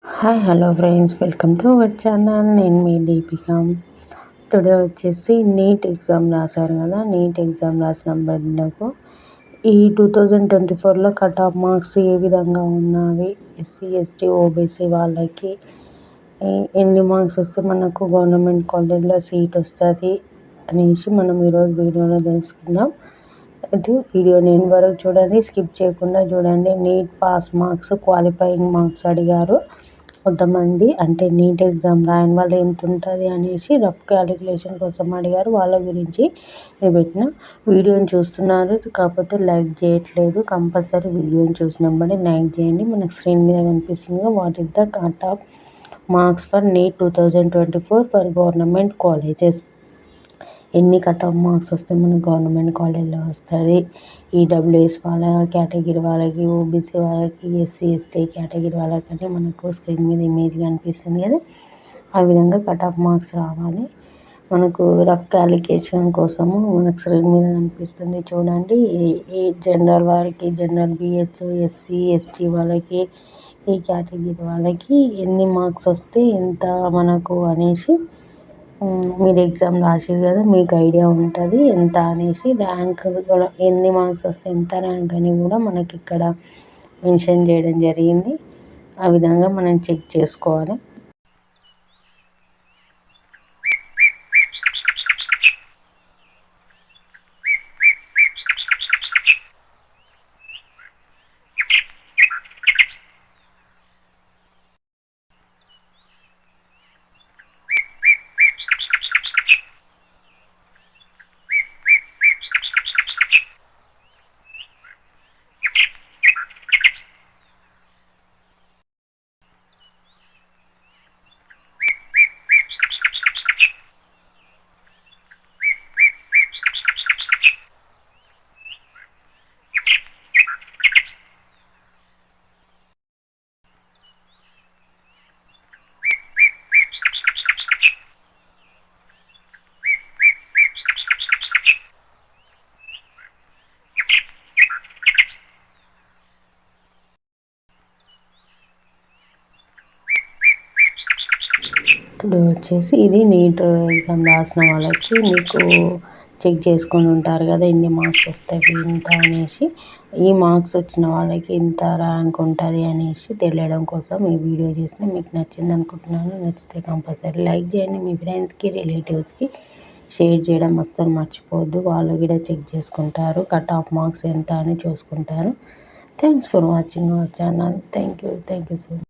Hi hello friends, welcome to our channel. నేను మీ Deepika. Today వచ్చేసి NEET exam రాశారు కదా. నీట్ ఎగ్జామ్ రాసిన బిడ్డకు ఈ 2024లో కట్ ఆఫ్ మార్క్స్ ఏ విధంగా ఉన్నవి, ఎస్సీ ఎస్టీ ఓబీసీ వాళ్ళకి ఎన్ని మార్క్స్ వస్తే మనకు గవర్నమెంట్ కాలేజ్లో సీట్ వస్తుంది అనేసి మనం ఈరోజు వీడియోలో తెలుసుకుందాం. అయితే వీడియోని ఎండ్ వరకు చూడండి, స్కిప్ చేయకుండా చూడండి. NEET pass marks, qualifying marks అడిగారు కొంతమంది. అంటే నీట్ ఎగ్జామ్ రాయని వాళ్ళు ఎంత ఉంటుంది అనేసి రఫ్ క్యాలిక్యులేషన్ కోసం అడిగారు. వాళ్ళ గురించి పెట్టిన వీడియోని చూస్తున్నారు, కాకపోతే లైక్ చేయట్లేదు. కంపల్సరీ వీడియోని చూసినప్పుడే లైక్ చేయండి. మనకు స్క్రీన్ మీద కనిపిస్తుంది what is the cut off marks for NEET 2024 for government colleges. ఎన్ని కట్ ఆఫ్ మార్క్స్ వస్తే మనకు గవర్నమెంట్ కాలేజ్లో వస్తుంది. ఈడబ్ల్యూఎస్ వాళ్ళ కేటగిరీ వాళ్ళకి, ఓబీసీ వాళ్ళకి, ఎస్సీ ఎస్టీ కేటగిరీ వాళ్ళకంటే మనకు స్క్రీన్ మీద ఇమేజ్ కనిపిస్తుంది కదా. ఆ విధంగా కట్ ఆఫ్ మార్క్స్ రావాలి. మనకు రఫ్ క్యాలిక్యులేషన్ కోసము మనకు స్క్రీన్ మీద కనిపిస్తుంది చూడండి. ఈ జనరల్ వారికి, జనరల్ బిహెచ్, ఎస్సీ ఎస్టీ వాళ్ళకి, ఈ కేటగిరీ వాళ్ళకి ఎన్ని మార్క్స్ వస్తే ఎంత మనకు అనేసి మీరు ఎగ్జామ్ రాసారు కదా, మీకు ఐడియా ఉంటుంది ఎంత అనేసి. ర్యాంక్ కూడా ఎన్ని మార్క్స్ వస్తే ఎంత ర్యాంక్ అని కూడా మనకి ఇక్కడ మెన్షన్ చేయడం జరిగింది. ఆ విధంగా మనం చెక్ చేసుకోవాలి. ఇప్పుడు వచ్చేసి ఇది నీట్ ఎగ్జామ్ రాసిన వాళ్ళకి మీకు చెక్ చేసుకొని ఉంటారు కదా, ఎన్ని మార్క్స్ వస్తాయి ఇంత అనేసి. ఈ మార్క్స్ వచ్చిన వాళ్ళకి ఇంత ర్యాంక్ ఉంటుంది అనేసి తెలియడం కోసం ఈ వీడియో చేసిన. మీకు నచ్చింది అనుకుంటున్నాను. నచ్చితే కంపల్సరీ లైక్ చేయండి. మీ ఫ్రెండ్స్కి, రిలేటివ్స్కి షేర్ చేయడం అస్సలు మర్చిపోవద్దు. వాళ్ళు కూడా చెక్ చేసుకుంటారు, కట్ ఆఫ్ మార్క్స్ ఎంత అని చూసుకుంటారు. Thanks for watching our channel. Thank you so much.